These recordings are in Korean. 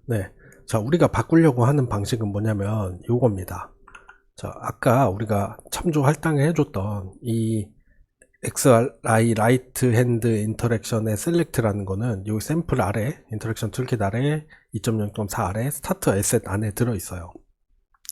네. 자, 우리가 바꾸려고 하는 방식은 뭐냐면 요겁니다. 자, 아까 우리가 참조 할당을 해줬던 이 XRI 라이트 핸드 인터랙션의 셀렉트라는 거는 요 샘플 아래, 인터랙션 툴킷 아래 2.0.4 아래 스타트 에셋 안에 들어있어요.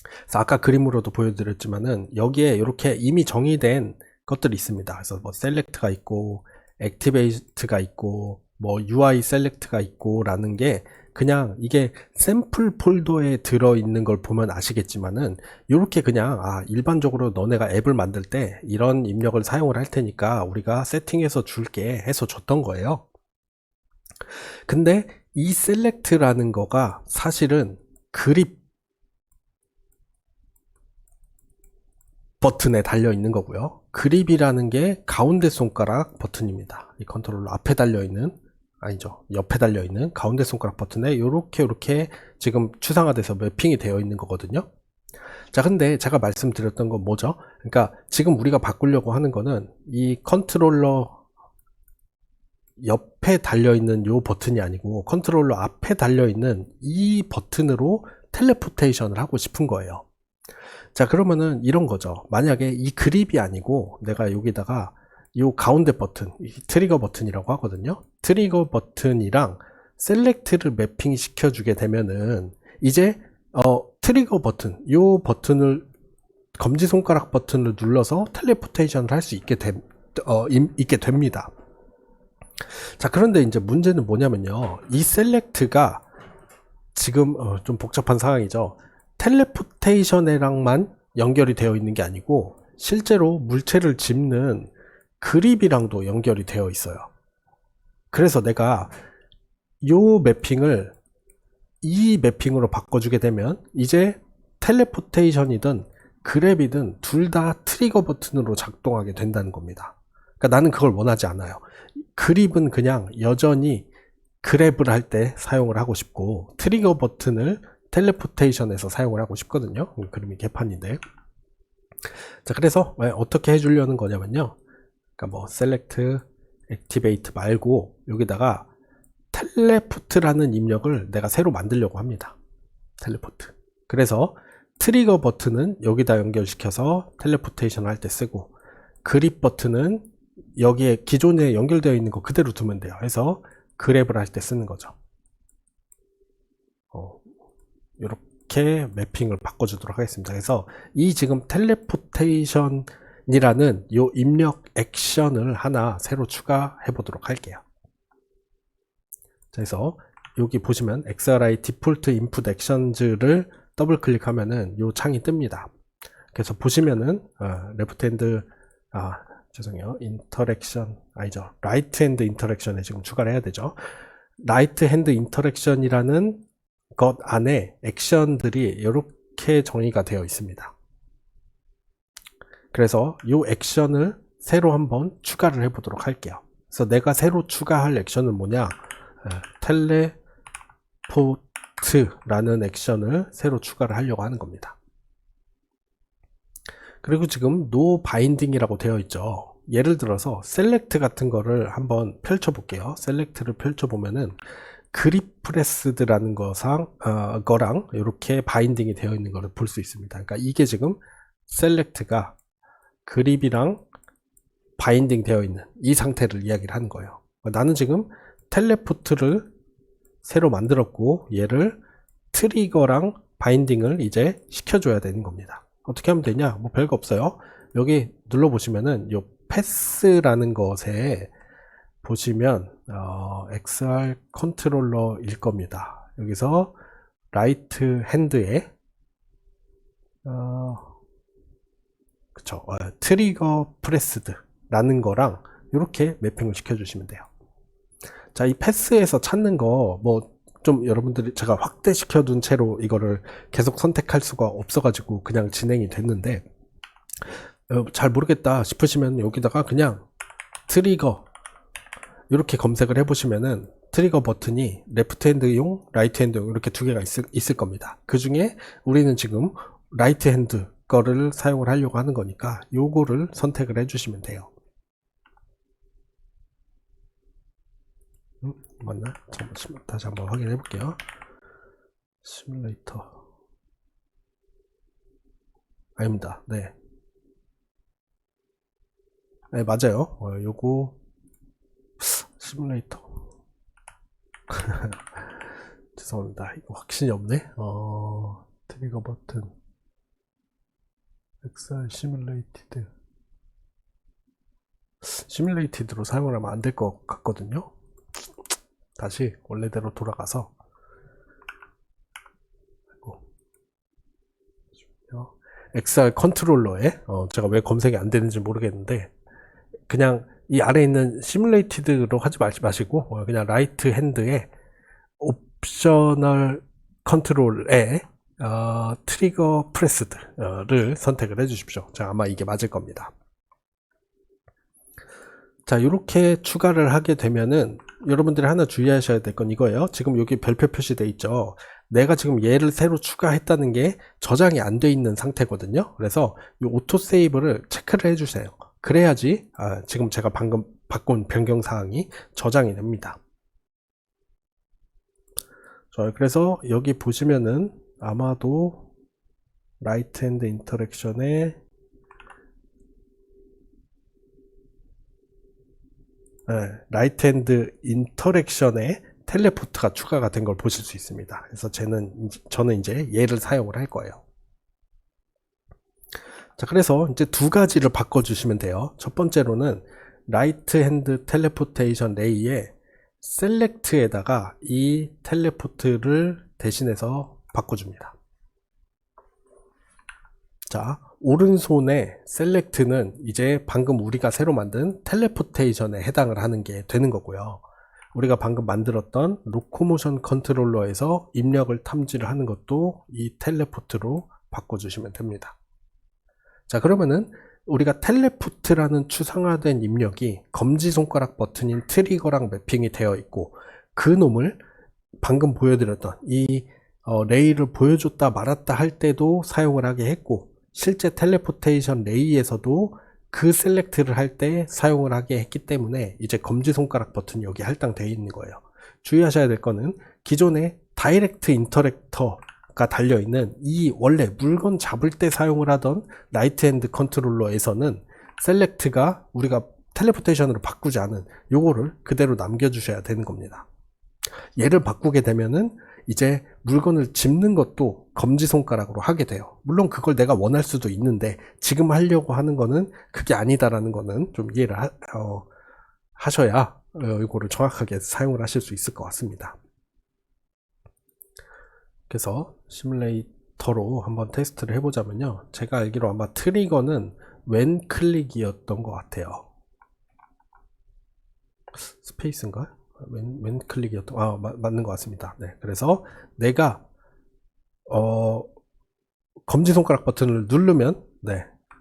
그래서 아까 그림으로도 보여드렸지만은 여기에 이렇게 이미 정의된 것들이 있습니다. 그래서 뭐 셀렉트가 있고 액티베이트가 있고 뭐 UI 셀렉트가 있고 라는 게 그냥 이게 샘플 폴더에 들어있는 걸 보면 아시겠지만은 이렇게 그냥 일반적으로 너네가 앱을 만들 때 이런 입력을 사용을 할 테니까 우리가 세팅해서 줄게 해서 줬던 거예요. 근데 이 셀렉트라는 거가 사실은 그립 버튼에 달려 있는 거고요. 그립이라는 게 가운데 손가락 버튼입니다. 이 컨트롤러 앞에 달려 있는, 아니죠, 옆에 달려 있는 가운데 손가락 버튼에 요렇게 지금 추상화돼서 매핑이 되어 있는 거거든요. 자, 근데 제가 말씀드렸던 건 뭐죠? 그러니까 지금 우리가 바꾸려고 하는 거는 이 컨트롤러 옆에 달려있는 요 버튼이 아니고 컨트롤러 앞에 달려있는 이 버튼으로 텔레포테이션을 하고 싶은 거예요. 자, 그러면은 이런 거죠. 만약에 이 그립이 아니고 내가 여기다가 요 가운데 버튼, 이 트리거 버튼이라고 하거든요. 트리거 버튼이랑 셀렉트를 매핑 시켜주게 되면은 이제 트리거 버튼, 요 버튼을 검지손가락 버튼을 눌러서 텔레포테이션을 할 수 있게 됩니다. 자, 그런데 이제 문제는 뭐냐면요. 이 셀렉트가 지금 좀 복잡한 상황이죠. 텔레포테이션이랑만 연결이 되어 있는 게 아니고 실제로 물체를 짚는 그립이랑도 연결이 되어 있어요. 그래서 내가 요 매핑을 이 매핑으로 바꿔주게 되면 이제 텔레포테이션이든 그랩이든 둘 다 트리거 버튼으로 작동하게 된다는 겁니다. 그러니까 나는 그걸 원하지 않아요. 그립은 그냥 여전히 그랩을 할 때 사용을 하고 싶고 트리거 버튼을 텔레포테이션에서 사용을 하고 싶거든요. 그림이 개판인데. 자, 그래서 어떻게 해주려는 거냐면요. 그러니까 뭐 셀렉트, 액티베이트 말고 여기다가 텔레포트라는 입력을 내가 새로 만들려고 합니다. 텔레포트. 그래서 트리거 버튼은 여기다 연결시켜서 텔레포테이션을 할 때 쓰고 그립 버튼은 여기에 기존에 연결되어 있는 거 그대로 두면 돼요. 해서 그랩을 할 때 쓰는 거죠. 이렇게 매핑을 바꿔주도록 하겠습니다. 그래서 이 지금 텔레포테이션이라는 이 입력 액션을 하나 새로 추가해 보도록 할게요. 그래서 여기 보시면 XRI 디폴트 인풋 액션즈를 더블 클릭하면은 이 창이 뜹니다. 그래서 보시면은 레프트 핸드 죄송해요. 인터랙션 아니죠. 라이트 핸드 인터랙션에 지금 추가를 해야 되죠. 라이트 핸드 인터랙션이라는 것 안에 액션들이 이렇게 정의가 되어 있습니다. 그래서 이 액션을 새로 한번 추가를 해 보도록 할게요. 그래서 내가 새로 추가할 액션은 뭐냐? 텔레포트라는 액션을 새로 추가를 하려고 하는 겁니다. 그리고 지금 no binding이라고 되어 있죠. 예를 들어서 셀렉트 같은 거를 한번 펼쳐 볼게요. 셀렉트를 펼쳐 보면은 그립 프레스드라는 거랑 이렇게 바인딩이 되어 있는 것을 볼 수 있습니다. 그러니까 이게 지금 셀렉트가 그립이랑 바인딩 되어 있는 이 상태를 이야기를 하는 거예요. 나는 지금 텔레포트를 새로 만들었고 얘를 트리거랑 바인딩을 이제 시켜줘야 되는 겁니다. 어떻게 하면 되냐? 뭐 별거 없어요. 여기 눌러보시면은 요 패스라는 것에 보시면 XR 컨트롤러일 겁니다. 여기서 라이트 핸드에 그쵸, 트리거 프레스드라는 거랑 이렇게 매핑을 시켜주시면 돼요. 자, 이 패스에서 찾는 거 뭐 좀 여러분들이 제가 확대시켜 둔 채로 이거를 계속 선택할 수가 없어가지고 그냥 진행이 됐는데 잘 모르겠다 싶으시면 여기다가 그냥 트리거 이렇게 검색을 해보시면은 트리거 버튼이 레프트 핸드용, 라이트 핸드용 이렇게 두 개가 있을 겁니다. 그 중에 우리는 지금 라이트 핸드 거를 사용을 하려고 하는 거니까 요거를 선택을 해주시면 돼요. 맞나? 잠시만 다시 한번 확인해 볼게요. 시뮬레이터 아닙니다. 네, 네 맞아요. 요거 시뮬레이터 죄송합니다. 이거 확신이 없네. 트리거 버튼 XR 시뮬레이티드로 사용을 하면 안 될 것 같거든요. 다시 원래대로 돌아가서 XR 컨트롤러에 제가 왜 검색이 안 되는지 모르겠는데 그냥 이 아래에 있는 시뮬레이티드로 하지 마시고 그냥 라이트 핸드에 옵셔널 컨트롤에 트리거 프레스드를 선택을 해 주십시오. 자, 아마 이게 맞을 겁니다. 자, 이렇게 추가를 하게 되면은 여러분들이 하나 주의하셔야 될 건 이거예요. 지금 여기 별표 표시되어 있죠. 내가 지금 얘를 새로 추가했다는 게 저장이 안 돼 있는 상태거든요. 그래서 이 오토 세이브를 체크를 해 주세요. 그래야지 지금 제가 방금 바꾼 변경 사항이 저장이 됩니다. 자, 그래서 여기 보시면은 아마도 라이트 핸드 인터랙션에 라이트 핸드 인터랙션에 텔레포트가 추가가 된 걸 보실 수 있습니다. 그래서 저는 이제 얘를 사용을 할 거예요. 자, 그래서 이제 두 가지를 바꿔주시면 돼요. 첫 번째로는 라이트 핸드 텔레포테이션 레이에 셀렉트에다가 이 텔레포트를 대신해서 바꿔줍니다. 자, 오른손의 셀렉트는 이제 방금 우리가 새로 만든 텔레포테이션에 해당을 하는 게 되는 거고요. 우리가 방금 만들었던 로코모션 컨트롤러에서 입력을 탐지를 하는 것도 이 텔레포트로 바꿔주시면 됩니다. 자, 그러면은 우리가 텔레포트라는 추상화된 입력이 검지손가락 버튼인 트리거랑 매핑이 되어 있고 그 놈을 방금 보여드렸던 이 레이를 보여줬다 말았다 할 때도 사용을 하게 했고 실제 텔레포테이션 레이에서도 그 셀렉트를 할 때 사용을 하게 했기 때문에 이제 검지손가락 버튼이 여기 할당되어 있는 거예요. 주의하셔야 될 거는 기존에 다이렉트 인터랙터가 달려있는 이 원래 물건 잡을 때 사용을 하던 라이트 핸드 컨트롤러에서는 셀렉트가 우리가 텔레포테이션으로 바꾸지 않은 요거를 그대로 남겨주셔야 되는 겁니다. 얘를 바꾸게 되면은 이제 물건을 짚는 것도 검지손가락으로 하게 돼요. 물론 그걸 내가 원할 수도 있는데 지금 하려고 하는 거는 그게 아니다라는 거는 좀 이해를 하셔야 이거를 정확하게 사용을 하실 수 있을 것 같습니다. 그래서 시뮬레이터로 한번 테스트를 해보자면요. 제가 알기로 아마 트리거는 왼 클릭이었던 것 같아요. 스페이스인가? 왼 클릭이었던 맞는 것 같습니다. 네, 그래서 내가 검지손가락 버튼을 누르면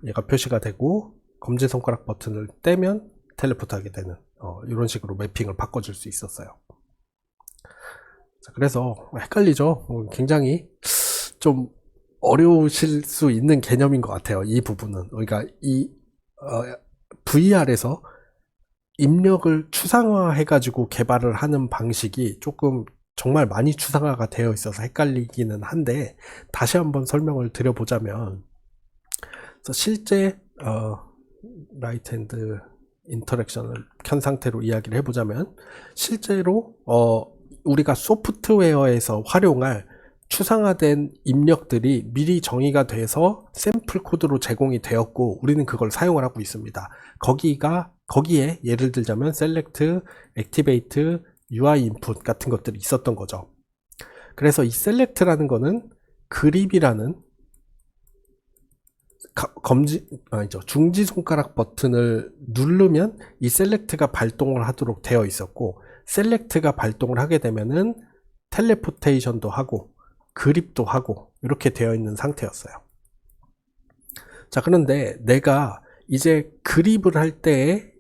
얘가 표시가 되고 검지손가락 버튼을 떼면 텔레포트 하게 되는 이런 식으로 매핑을 바꿔줄 수 있었어요. 자, 그래서 헷갈리죠? 굉장히 좀 어려우실 수 있는 개념인 것 같아요. 이 부분은 그러니까 이 VR에서 입력을 추상화 해가지고 개발을 하는 방식이 조금 정말 많이 추상화가 되어 있어서 헷갈리기는 한데 다시 한번 설명을 드려보자면 실제 라이트 핸드 인터랙션을 켠 상태로 이야기를 해보자면 실제로 우리가 소프트웨어에서 활용할 추상화된 입력들이 미리 정의가 돼서 샘플 코드로 제공이 되었고 우리는 그걸 사용을 하고 있습니다. 거기에 예를 들자면 셀렉트, 액티베이트, UI 인풋 같은 것들이 있었던 거죠. 그래서 이 셀렉트라는 거는 그립이라는 중지손가락 버튼을 누르면 이 셀렉트가 발동을 하도록 되어 있었고 셀렉트가 발동을 하게 되면은 텔레포테이션도 하고 그립도 하고 이렇게 되어 있는 상태였어요. 자, 그런데 내가 이제 그립을 할 때에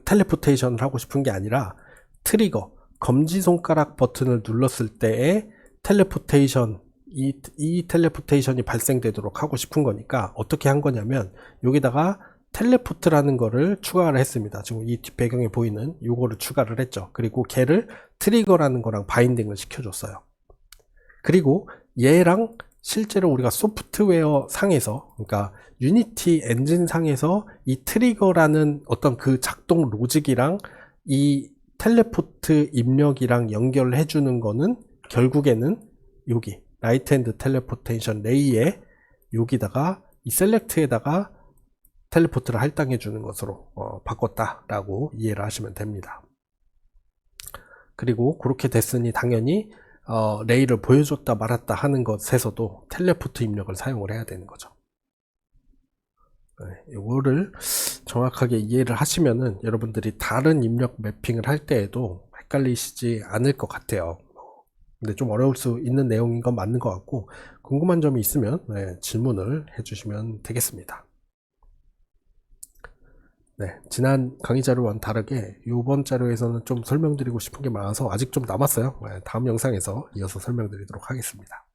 텔레포테이션을 하고 싶은 게 아니라 트리거, 검지손가락 버튼을 눌렀을 때에 텔레포테이션, 이 텔레포테이션이 발생되도록 하고 싶은 거니까 어떻게 한 거냐면 여기다가 텔레포트라는 거를 추가를 했습니다. 지금 이 뒷배경에 보이는 요거를 추가를 했죠. 그리고 걔를 트리거라는 거랑 바인딩을 시켜줬어요. 그리고 얘랑 실제로 우리가 소프트웨어 상에서, 그러니까 유니티 엔진 상에서 이 트리거라는 어떤 그 작동 로직이랑 이 텔레포트 입력이랑 연결을 해주는 거는 결국에는 여기 라이트 핸드 텔레포테이션 레이에 여기다가 이 셀렉트에다가 텔레포트를 할당해 주는 것으로 바꿨다라고 이해를 하시면 됩니다. 그리고 그렇게 됐으니 당연히 레이를 보여줬다 말았다 하는 것에서도 텔레포트 입력을 사용을 해야 되는 거죠. 이거를 정확하게 이해를 하시면은 여러분들이 다른 입력 매핑을 할 때에도 헷갈리시지 않을 것 같아요. 근데 좀 어려울 수 있는 내용인 건 맞는 것 같고, 궁금한 점이 있으면 질문을 해주시면 되겠습니다. 지난 강의 자료와는 다르게 이번 자료에서는 좀 설명드리고 싶은 게 많아서 아직 좀 남았어요. 다음 영상에서 이어서 설명드리도록 하겠습니다.